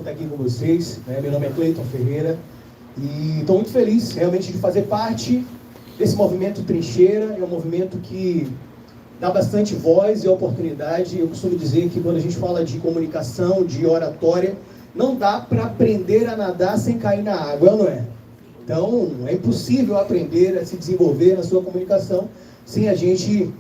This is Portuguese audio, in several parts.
estar aqui com vocês, né? Meu nome é Cleiton Ferreira e estou muito feliz realmente de fazer parte desse movimento Trincheira. É um movimento que dá bastante voz e oportunidade. Eu costumo dizer que quando a gente fala de comunicação, de oratória, não dá para aprender a nadar sem cair na água, não é? Então, é impossível aprender a se desenvolver na sua comunicação sem a gente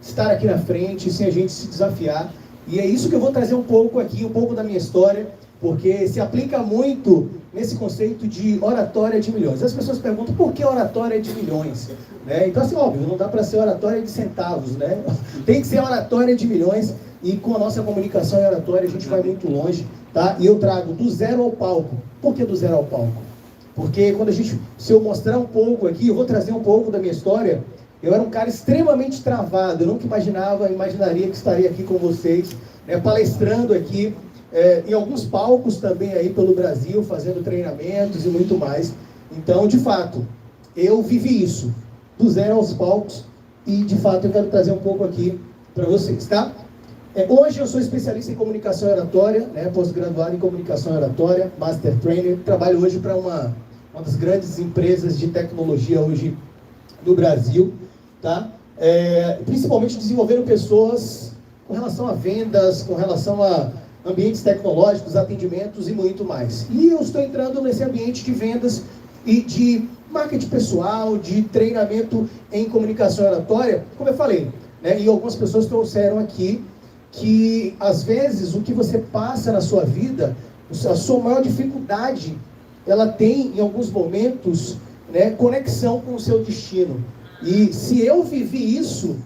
estar aqui na frente, sem a gente se desafiar. E é isso que eu vou trazer um pouco aqui, um pouco da minha história, porque se aplica muito nesse conceito de oratória de milhões. As pessoas perguntam, por que oratória de milhões? Né? Então, assim, óbvio, não dá para ser oratória de centavos, né? Tem que ser oratória de milhões, e com a nossa comunicação e oratória a gente vai muito longe, tá? E eu trago do zero ao palco. Por que do zero ao palco? Porque quando se eu mostrar um pouco aqui, eu vou trazer um pouco da minha história. Eu era um cara extremamente travado, eu nunca imaginaria que estaria aqui com vocês, né, palestrando aqui, em alguns palcos também aí pelo Brasil, fazendo treinamentos e muito mais. Então, de fato, eu vivi isso, do zero aos palcos, e de fato eu quero trazer um pouco aqui para vocês, tá? Hoje eu sou especialista em comunicação e oratória, né, pós-graduado em comunicação e oratória, Master Trainer, trabalho hoje para uma das grandes empresas de tecnologia hoje do Brasil, tá? Principalmente desenvolvendo pessoas com relação a vendas, com relação a ambientes tecnológicos, atendimentos e muito mais. E eu estou entrando nesse ambiente de vendas e de marketing pessoal, de treinamento em comunicação oratória, como eu falei, né? E algumas pessoas trouxeram aqui que, às vezes, o que você passa na sua vida, a sua maior dificuldade, ela tem, em alguns momentos, né, conexão com o seu destino. E se eu vivi isso,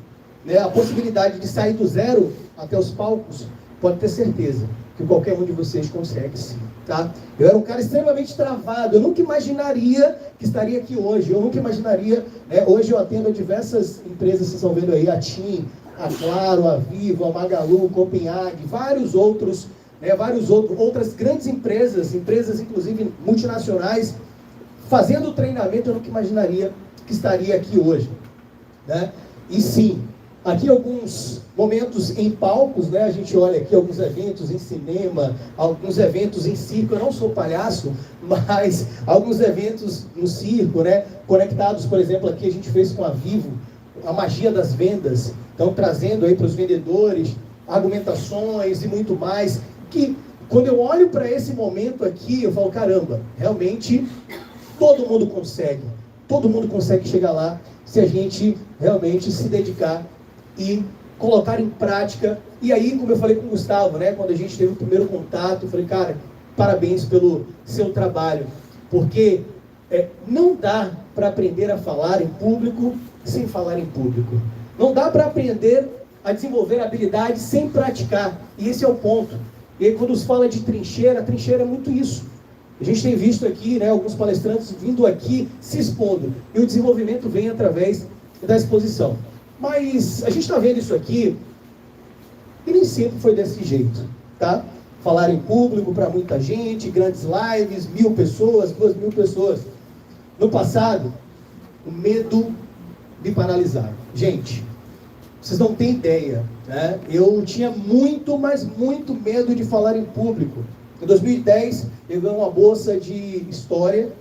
né, a possibilidade de sair do zero até os palcos, pode ter certeza que qualquer um de vocês consegue sim, tá? Eu era um cara extremamente travado, eu nunca imaginaria que estaria aqui hoje, eu nunca imaginaria, né, hoje eu atendo a diversas empresas, vocês estão vendo aí, a TIM, a Claro, a Vivo, a Magalu, Copenhague, outras grandes empresas inclusive multinacionais, fazendo treinamento. Eu nunca imaginaria que estaria aqui hoje, né? E sim, aqui alguns momentos em palcos, né? A gente olha aqui alguns eventos em cinema, alguns eventos em circo. Eu não sou palhaço, mas alguns eventos no circo, né? Conectados, por exemplo, aqui a gente fez com a Vivo, a magia das vendas. Então, trazendo aí para os vendedores argumentações e muito mais, que quando eu olho para esse momento aqui, eu falo, caramba, realmente todo mundo consegue chegar lá, se a gente realmente se dedicar e colocar em prática. E aí, como eu falei com o Gustavo, né, quando a gente teve o primeiro contato, eu falei, cara, parabéns pelo seu trabalho, porque não dá para aprender a falar em público sem falar em público. Não dá para aprender a desenvolver habilidade sem praticar. E esse é o ponto. E aí, quando se fala de trincheira, a trincheira é muito isso. A gente tem visto aqui, né, alguns palestrantes vindo aqui se expondo. E o desenvolvimento vem através da exposição. Mas a gente está vendo isso aqui e nem sempre foi desse jeito, tá? Falar em público para muita gente, grandes lives, 1.000 pessoas, 2.000 pessoas. No passado, o medo me paralisava. Gente, vocês não têm ideia, né? Eu tinha muito, mas muito medo de falar em público. Em 2010, eu ganhei uma bolsa de História,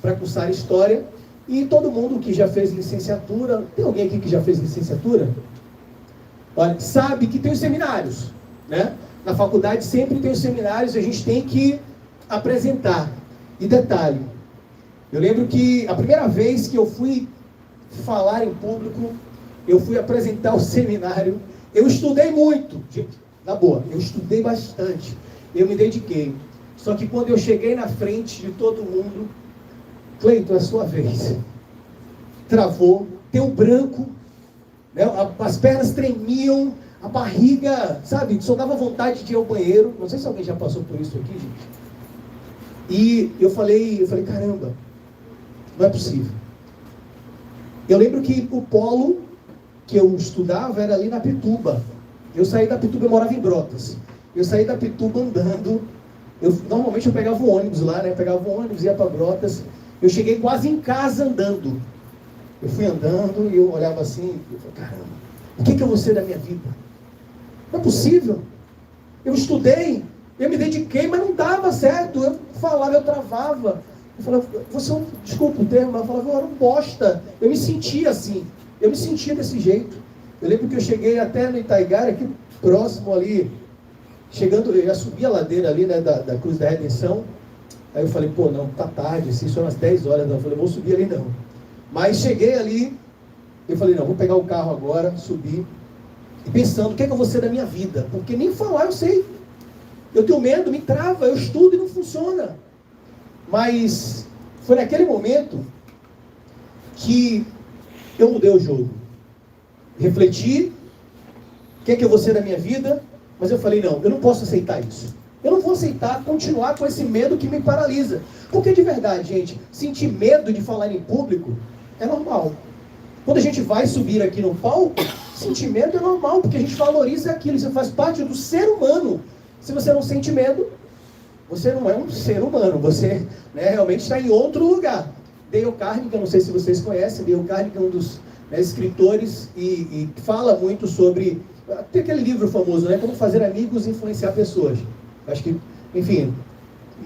para cursar História, e todo mundo que já fez licenciatura, tem alguém aqui que já fez licenciatura? Olha, sabe que tem os seminários, né? Na faculdade sempre tem os seminários e a gente tem que apresentar. E detalhe, eu lembro que a primeira vez que eu fui falar em público, eu fui apresentar o seminário, eu estudei muito, gente, na boa, eu estudei bastante, eu me dediquei. Só que quando eu cheguei na frente de todo mundo, Cleiton, é a sua vez. Travou, deu branco, né? As pernas tremiam, a barriga, sabe, só dava vontade de ir ao banheiro. Não sei se alguém já passou por isso aqui, gente. E eu falei, caramba, não é possível. Eu lembro que o polo que eu estudava era ali na Pituba. Eu saí da Pituba, eu morava em Brotas. Eu saí da Pituba andando. Normalmente eu pegava o ônibus lá, né? Pegava o ônibus, ia para Brotas. Eu cheguei quase em casa andando. Eu fui andando e eu olhava assim, eu falei, caramba, o que eu vou ser da minha vida? Não é possível. Eu estudei, Eu me dediquei, mas não dava certo. Eu falava, eu travava. Eu falava, desculpa o termo, mas eu falava, eu era um bosta. Eu me sentia assim. Eu me sentia desse jeito. Eu lembro que eu cheguei até no Itaigara, aqui próximo ali, chegando, eu já subi a ladeira ali, né, da Cruz da Redenção. Aí eu falei, pô, não, tá tarde, assim, são umas 10 horas. Não. Eu falei, vou subir ali não. Mas cheguei ali, eu falei, não, vou pegar o carro agora, subir. E pensando, o que é que eu vou ser da minha vida? Porque nem falar eu sei. Eu tenho medo, me trava, eu estudo e não funciona. Mas foi naquele momento que eu mudei o jogo. Refleti, o que é que eu vou ser da minha vida? Mas eu falei, não, eu não posso aceitar isso. Eu não vou aceitar continuar com esse medo que me paralisa. Porque de verdade, gente, sentir medo de falar em público é normal. Quando a gente vai subir aqui no palco, sentir medo é normal, porque a gente valoriza aquilo, isso faz parte do ser humano. Se você não sente medo, você não é um ser humano, você, né, realmente está em outro lugar. Dale Carnegie, eu não sei se vocês conhecem, Dale Carnegie é um dos, né, escritores e fala muito sobre, tem aquele livro famoso, né, Como Fazer Amigos e Influenciar Pessoas. Acho que, enfim,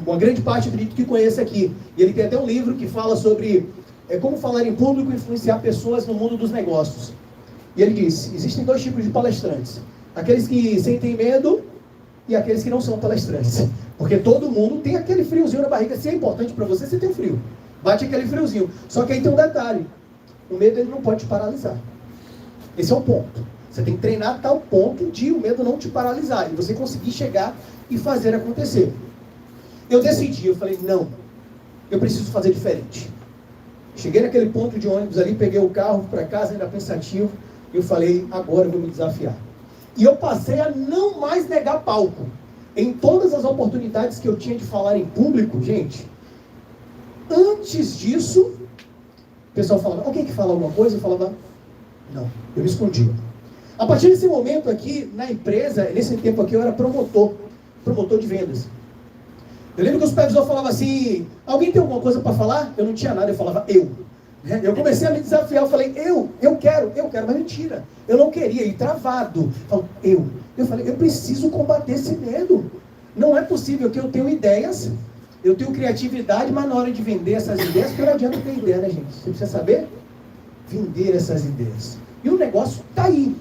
uma grande parte acredito que conhece aqui. E ele tem até um livro que fala sobre como falar em público e influenciar pessoas no mundo dos negócios. E ele diz, existem 2 tipos de palestrantes. Aqueles que sentem medo e aqueles que não são palestrantes. Porque todo mundo tem aquele friozinho na barriga. Se é importante para você, você tem um frio. Bate aquele friozinho. Só que aí tem um detalhe. O medo ele não pode te paralisar. Esse é o ponto. Você tem que treinar a tal ponto de o medo não te paralisar. E você conseguir chegar e fazer acontecer. Eu decidi, eu falei, não, eu preciso fazer diferente. Cheguei naquele ponto de ônibus ali, peguei o carro para casa, ainda pensativo, e eu falei, agora eu vou me desafiar. E eu passei a não mais negar palco. Em todas as oportunidades que eu tinha de falar em público, gente, antes disso, o pessoal falava, alguém que fala alguma coisa? Eu falava, não, eu me escondia. A partir desse momento aqui, na empresa, nesse tempo aqui, eu era promotor de vendas. Eu lembro que os supervisores falavam assim, alguém tem alguma coisa para falar? Eu não tinha nada, eu falava, eu. Eu comecei a me desafiar, eu falei, eu quero, mas mentira. Eu não queria, ir travado. Eu falei, eu preciso combater esse medo. Não é possível que eu tenha ideias, eu tenho criatividade, mas na hora de vender essas ideias, porque não adianta ter ideia, né, gente? Você precisa saber vender essas ideias. E o negócio está aí.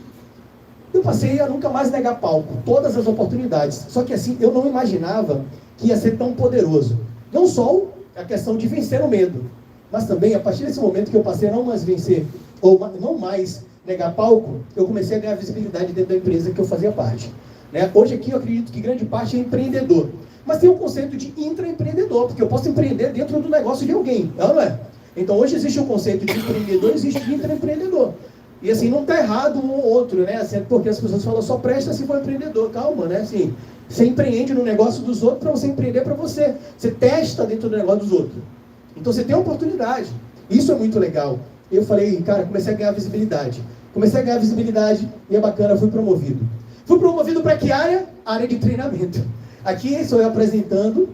Eu passei a nunca mais negar palco, todas as oportunidades. Só que assim, eu não imaginava que ia ser tão poderoso. Não só a questão de vencer o medo, mas também, a partir desse momento que eu passei a não mais vencer, ou não mais negar palco, eu comecei a ganhar visibilidade dentro da empresa que eu fazia parte. Né? Hoje aqui eu acredito que grande parte é empreendedor. Mas tem um conceito de intraempreendedor, porque eu posso empreender dentro do negócio de alguém, não é? Então hoje existe um conceito de empreendedor, existe de intraempreendedor. E assim, não está errado um ou outro, né? Assim, porque as pessoas falam, só presta se for empreendedor. Calma, né? Assim, você empreende no negócio dos outros para você empreender para você. Você testa dentro do negócio dos outros. Então você tem oportunidade. Isso é muito legal. Eu falei, cara, comecei a ganhar visibilidade. E é bacana, fui promovido. Fui promovido para que área? Área de treinamento. Aqui sou eu apresentando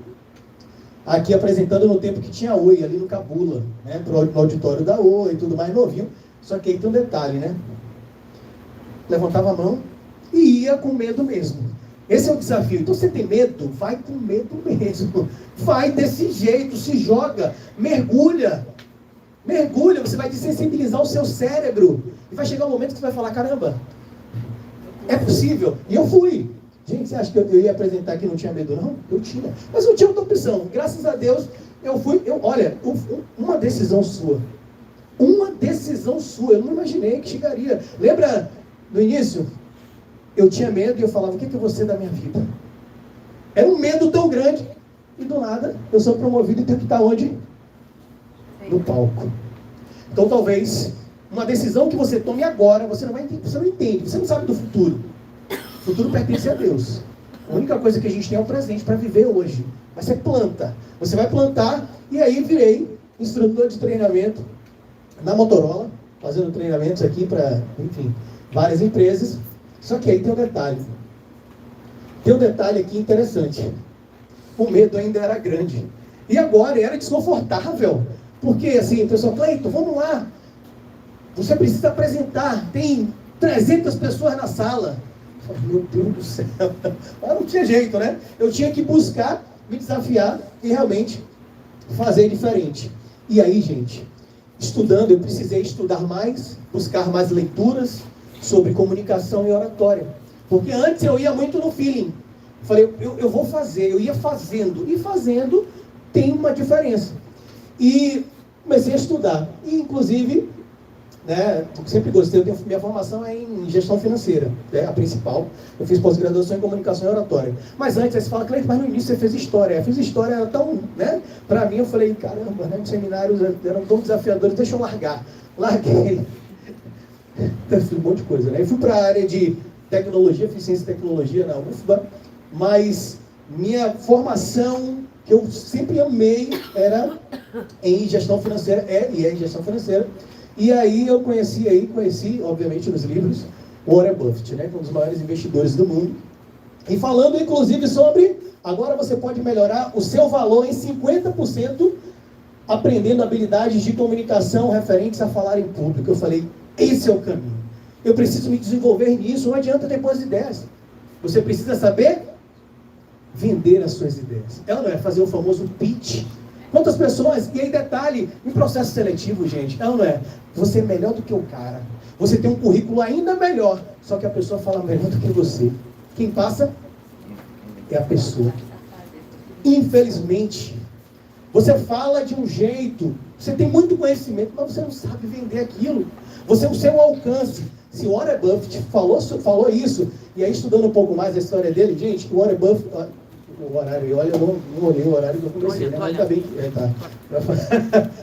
no tempo que tinha Oi, ali no Cabula, né? No auditório da Oi e tudo mais novinho. Só que aí tem um detalhe, né? Levantava a mão e ia com medo mesmo. Esse é o desafio. Então você tem medo? Vai com medo mesmo. Vai desse jeito, se joga, mergulha. Mergulha, você vai desensibilizar o seu cérebro. E vai chegar um momento que você vai falar, caramba, é possível. E eu fui. Gente, você acha que eu ia apresentar aqui e não tinha medo? Não, eu tinha. Mas não tinha outra opção. Graças a Deus, eu fui. Olha, uma decisão sua. Eu não imaginei que chegaria. Lembra, no início, eu tinha medo e eu falava, o que eu vou ser da minha vida? Era um medo tão grande. E do nada, eu sou promovido e tenho que estar onde? No palco. Então talvez, uma decisão que você tome agora, você não entende, você não sabe do futuro. O futuro pertence a Deus. A única coisa que a gente tem é o presente para viver hoje. Mas você planta. Você vai plantar, e aí virei instrutor de treinamento na Motorola, fazendo treinamentos aqui para, enfim, várias empresas. Só que aí tem um detalhe. Tem um detalhe aqui interessante. O medo ainda era grande. E agora era desconfortável. Porque assim, o pessoal, Cleiton, vamos lá. Você precisa apresentar. Tem 300 pessoas na sala. Meu Deus do céu. Mas não tinha jeito, né? Eu tinha que buscar, me desafiar e realmente fazer diferente. E aí, gente, estudando, eu precisei estudar mais, buscar mais leituras sobre comunicação e oratória. Porque antes eu ia muito no feeling. Falei, eu vou fazer, eu ia fazendo. E fazendo tem uma diferença. E comecei a estudar. E, inclusive, né, sempre gostei, minha formação é em gestão financeira, a principal. Eu fiz pós-graduação em comunicação e oratória. Mas antes, aí você fala, Cleiton, mas no início você fez história. Eu fiz história, era tão, né? Para mim, eu falei, caramba, né, os seminários eram tão desafiadores, deixa eu largar. Larguei. Eu fiz um monte de coisa, né? Eu fui para a área de tecnologia, fiz ciência e tecnologia na UFBA, mas minha formação, que eu sempre amei, era em gestão financeira, e é em gestão financeira. E aí eu conheci, obviamente, nos livros, Warren Buffett, né, que é um dos maiores investidores do mundo. E falando, inclusive, sobre, agora você pode melhorar o seu valor em 50% aprendendo habilidades de comunicação referentes a falar em público. Eu falei, esse é o caminho. Eu preciso me desenvolver nisso, não adianta ter boas ideias. Você precisa saber vender as suas ideias. Ela não é fazer o famoso pitch. Quantas pessoas, e aí detalhe, em processo seletivo, gente, ela não é, você é melhor do que o cara, você tem um currículo ainda melhor, só que a pessoa fala melhor do que você. Quem passa é a pessoa. Infelizmente, você fala de um jeito, você tem muito conhecimento, mas você não sabe vender aquilo. Você, o seu alcance. Se o Warren Buffett falou isso, e aí estudando um pouco mais a história dele, gente, o Warren Buffett... O horário, olha, eu não olhei o horário que eu comecei, né? Ainda bem que... tá.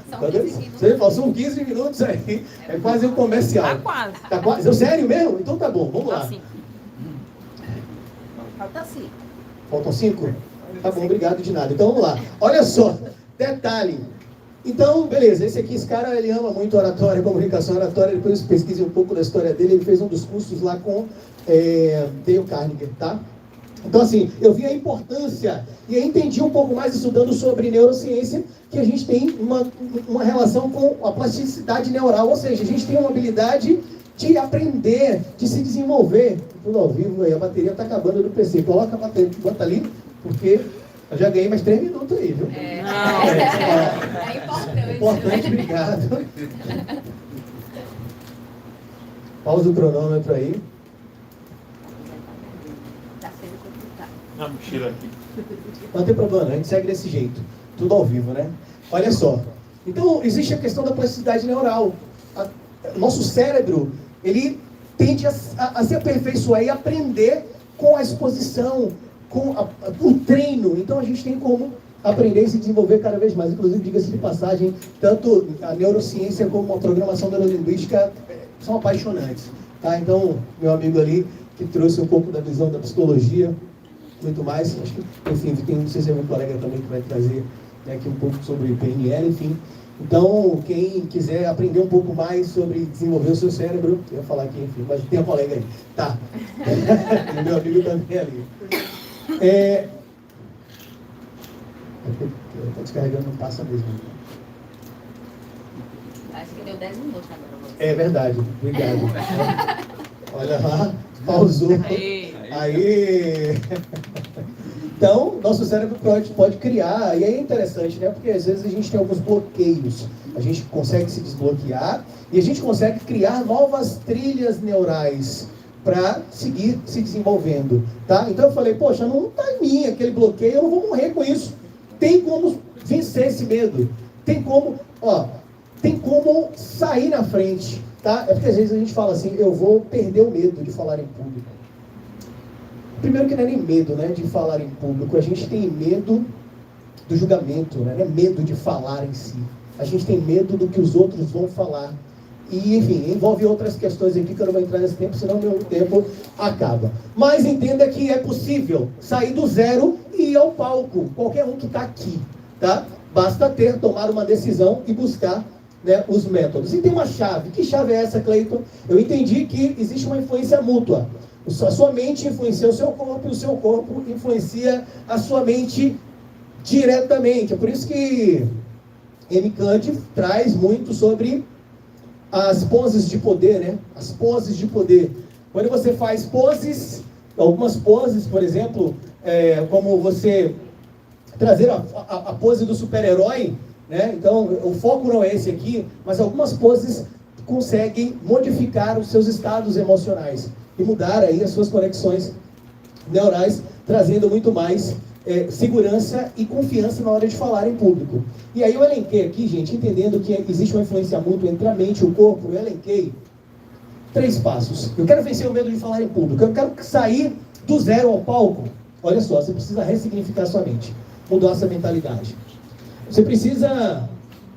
São 15 minutos. Você falou, são 15 minutos aí. É quase um comercial. Tá quase. Tá quase? Sério mesmo? Então tá bom, vamos lá. Falta 5. Faltam 5? Tá bom, obrigado de nada. Então vamos lá. Olha só, detalhe. Então, beleza, esse cara, ele ama muito oratória, comunicação oratória. Depois eu pesquisei um pouco da história dele. Ele fez um dos cursos lá com Dale Carnegie, tá? Então, assim, eu vi a importância e aí entendi um pouco mais estudando sobre neurociência, que a gente tem uma relação com a plasticidade neural, ou seja, a gente tem uma habilidade de aprender, de se desenvolver. Tudo ao vivo aí, a bateria está acabando do PC. Coloca a bateria, bota ali, porque eu já ganhei mais 3 minutos aí, viu? É importante. Importante, obrigado. Pausa o cronômetro aí. Na mochila aqui. Não tem problema, a gente segue desse jeito. Tudo ao vivo, né? Olha só. Então, existe a questão da plasticidade neural. Nosso cérebro, ele tende a se aperfeiçoar e aprender com a exposição, com o treino. Então, a gente tem como aprender e se desenvolver cada vez mais. Inclusive, diga-se de passagem, tanto a neurociência como a programação neurolinguística são apaixonantes. Tá? Então, meu amigo ali, que trouxe um pouco da visão da psicologia, muito mais, acho que, enfim, não sei se é meu colega também que vai trazer, né, aqui um pouco sobre PNL, enfim. Então, quem quiser aprender um pouco mais sobre desenvolver o seu cérebro, eu ia falar aqui, enfim, mas tem a colega aí. Tá. E meu amigo também ali. Tá descarregando, não passa mesmo. Acho que deu 10 minutos agora. É verdade, obrigado. Olha lá, pausou. Aí. Então, nosso cérebro pode criar, e aí é interessante, né? Porque às vezes a gente tem alguns bloqueios, a gente consegue se desbloquear e a gente consegue criar novas trilhas neurais para seguir se desenvolvendo, tá? Então eu falei, poxa, não está em mim aquele bloqueio, eu não vou morrer com isso. Tem como vencer esse medo, tem como sair na frente, tá? É porque às vezes a gente fala assim, eu vou perder o medo de falar em público. Primeiro que não é nem medo, né, de falar em público, a gente tem medo do julgamento, né? Não é medo de falar em si. A gente tem medo do que os outros vão falar. E, enfim, envolve outras questões aqui que eu não vou entrar nesse tempo, senão meu tempo acaba. Mas entenda que é possível sair do zero e ir ao palco. Qualquer um que está aqui, tá? Basta tomar uma decisão e buscar, né, os métodos. E tem uma chave. Que chave é essa, Cleiton? Eu entendi que existe uma influência mútua. A sua mente influencia o seu corpo e o seu corpo influencia a sua mente diretamente. É por isso que M. Kant traz muito sobre as poses de poder, né? As poses de poder. Quando você faz poses, Algumas poses, por exemplo, como você trazer a pose do super-herói, né? Então, o foco não é esse aqui, mas algumas poses conseguem modificar os seus estados emocionais e mudar aí as suas conexões neurais, trazendo muito mais segurança e confiança na hora de falar em público. E aí eu elenquei aqui, gente, entendendo que existe uma influência mútua entre a mente e o corpo, eu elenquei 3 passos. Eu quero vencer o medo de falar em público. Eu quero sair do zero ao palco. Olha só, você precisa ressignificar sua mente, mudar essa mentalidade. Você precisa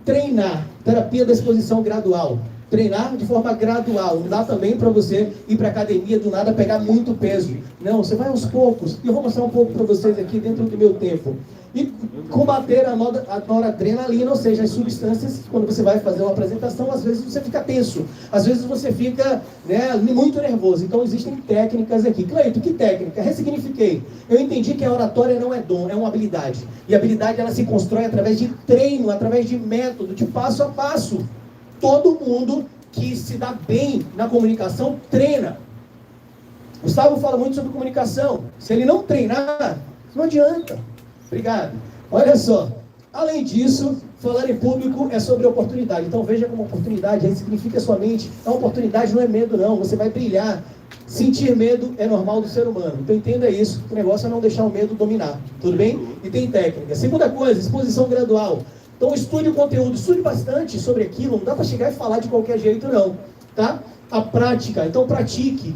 treinar, terapia da exposição gradual. Treinar de forma gradual. Não dá também para você ir para a academia do nada pegar muito peso. Não, você vai aos poucos. E eu vou mostrar um pouco para vocês aqui dentro do meu tempo. E combater a noradrenalina, ou seja, as substâncias, quando você vai fazer uma apresentação, às vezes você fica tenso. Às vezes você fica muito nervoso. Então existem técnicas aqui. Cleito, que técnica? Ressignifiquei. Eu entendi que a oratória não é dom, é uma habilidade. E a habilidade ela se constrói através de treino, através de método, de passo a passo. Todo mundo que se dá bem na comunicação treina. Gustavo fala muito sobre comunicação. Se ele não treinar, não adianta. Obrigado. Olha só. Além disso, falar em público é sobre oportunidade. Então veja como oportunidade, aí significa sua mente. A oportunidade não é medo não, você vai brilhar. Sentir medo é normal do ser humano. Então entenda isso. O negócio é não deixar o medo dominar. Tudo bem? E tem técnica. Segunda coisa, exposição gradual. Então estude o conteúdo, estude bastante sobre aquilo, não dá para chegar e falar de qualquer jeito não, tá? A prática, então pratique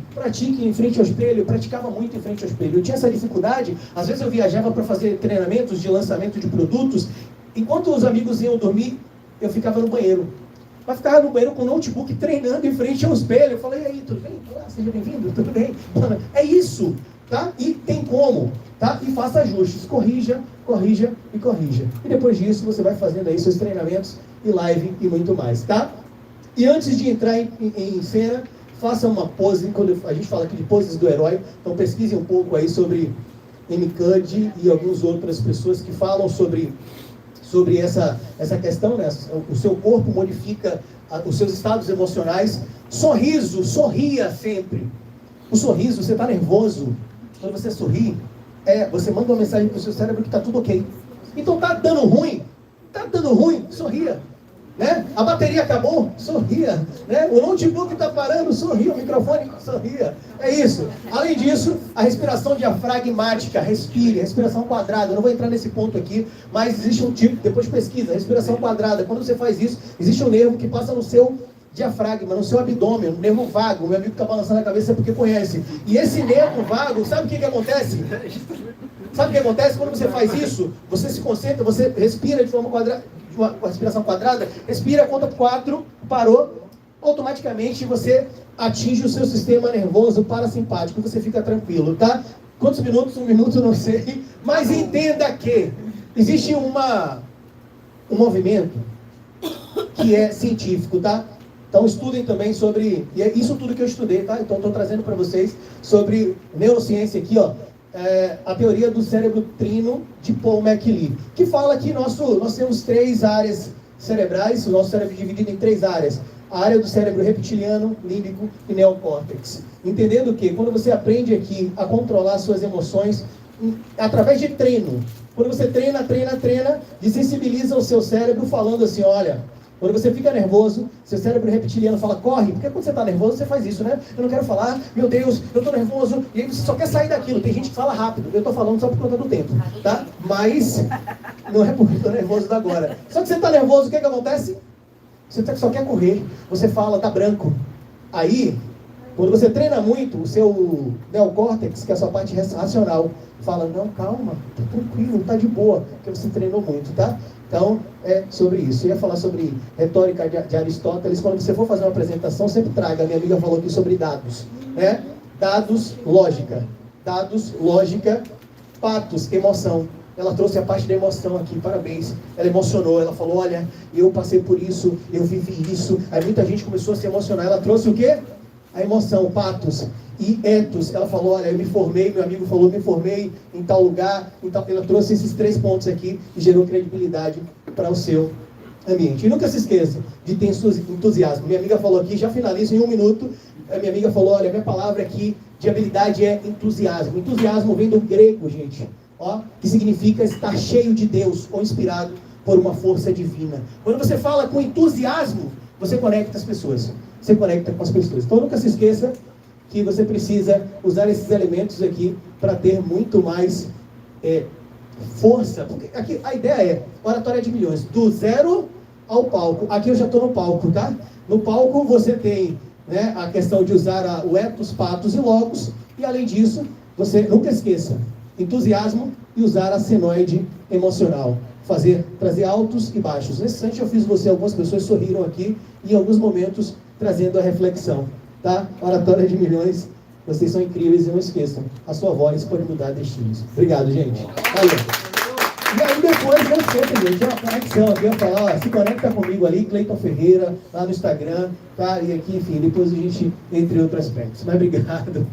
em frente ao espelho. Eu praticava muito em frente ao espelho, eu tinha essa dificuldade, às vezes eu viajava para fazer treinamentos de lançamento de produtos, enquanto os amigos iam dormir, eu ficava no banheiro. Mas ficava no banheiro com o notebook treinando em frente ao espelho. Eu falei, e aí, tudo bem? Olá, seja bem-vindo, tudo bem? É isso, tá? E tem como, tá? E faça ajustes, corrija. E depois disso você vai fazendo aí seus treinamentos e live e muito mais, tá? E antes de entrar em cena, faça uma pose. Quando a gente fala aqui de poses do herói, então pesquise um pouco aí sobre MCUD e algumas outras pessoas que falam sobre essa questão, né? O seu corpo modifica os seus estados emocionais. Sorriso, sorria sempre. O sorriso, você está nervoso, quando você sorri, você manda uma mensagem para o seu cérebro que está tudo ok. Então tá dando ruim, sorria. Né? A bateria acabou, sorria. Né? O notebook está parando, sorria. O microfone, sorria. É isso. Além disso, a respiração diafragmática, respire, respiração quadrada. Eu não vou entrar nesse ponto aqui, mas existe um tipo, depois pesquisa, respiração quadrada. Quando você faz isso, existe um nervo que passa no seu diafragma, no seu abdômen, no nervo vago. O meu amigo está balançando a cabeça porque conhece. E esse nervo vago, sabe o que acontece? Sabe o que acontece quando você faz isso? Você se concentra, você respira de forma quadrada, uma respiração quadrada, respira, conta 4, parou, automaticamente você atinge o seu sistema nervoso parasimpático, você fica tranquilo, tá? Quantos minutos? 1 minuto, não sei. Mas entenda que existe um movimento que é científico, tá? Então estudem também sobre, e é isso tudo que eu estudei, tá? Então estou trazendo para vocês sobre neurociência aqui, ó. A teoria do cérebro trino de Paul MacLeod, que fala que nós temos 3 áreas cerebrais, o nosso cérebro é dividido em 3 áreas. A área do cérebro reptiliano, límbico e neocórtex. Entendendo que quando você aprende aqui a controlar suas emoções, através de treino, quando você treina, desensibiliza o seu cérebro falando assim, olha, quando você fica nervoso, seu cérebro reptiliano fala, corre, porque quando você está nervoso, você faz isso, né? Eu não quero falar, meu Deus, eu estou nervoso, e aí você só quer sair daquilo. Tem gente que fala rápido, eu estou falando só por conta do tempo, tá? Mas não é porque eu estou nervoso da agora. Só que você está nervoso, o que acontece? Você só quer correr, você fala, tá branco. Aí, quando você treina muito, o seu neocórtex, que é a sua parte racional, fala, não, calma, tá tranquilo, tá de boa, porque você treinou muito, tá? Então, é sobre isso. Eu ia falar sobre retórica de Aristóteles. Quando você for fazer uma apresentação, sempre traga. A minha amiga falou aqui sobre dados. Né? Dados, lógica. Dados, lógica, patos, emoção. Ela trouxe a parte da emoção aqui, parabéns. Ela emocionou, ela falou, olha, eu passei por isso, eu vivi isso. Aí muita gente começou a se emocionar. Ela trouxe o quê? A emoção, patos. E ethos, ela falou, olha, eu me formei, meu amigo falou, me formei em tal lugar, então ela trouxe esses 3 pontos aqui e gerou credibilidade para o seu ambiente. E nunca se esqueça de ter entusiasmo. Minha amiga falou aqui, já finalizo em 1 minuto, a minha amiga falou, olha, minha palavra aqui de habilidade é entusiasmo. Entusiasmo vem do grego, gente, que significa estar cheio de Deus ou inspirado por uma força divina. Quando você fala com entusiasmo, você conecta as pessoas. Você conecta com as pessoas. Então nunca se esqueça que você precisa usar esses elementos aqui para ter muito mais força. Porque aqui a ideia é oratória de milhões, do zero ao palco. Aqui eu já estou no palco, tá? No palco você tem, né, a questão de usar o ethos, patos e logos, e além disso, você nunca esqueça, entusiasmo e usar a senoide emocional. Trazer altos e baixos. Nesse instante eu fiz algumas pessoas sorriram aqui, e em alguns momentos trazendo a reflexão, tá? Oratória de milhões, vocês são incríveis, e não esqueçam, a sua voz pode mudar destinos. Obrigado, gente. Valeu. E aí depois, não esqueça, gente, uma conexão aqui, eu falar, se conecta comigo ali, Cleiton Ferreira, lá no Instagram, tá? E aqui, enfim, depois a gente, entre outros aspectos. Mas obrigado.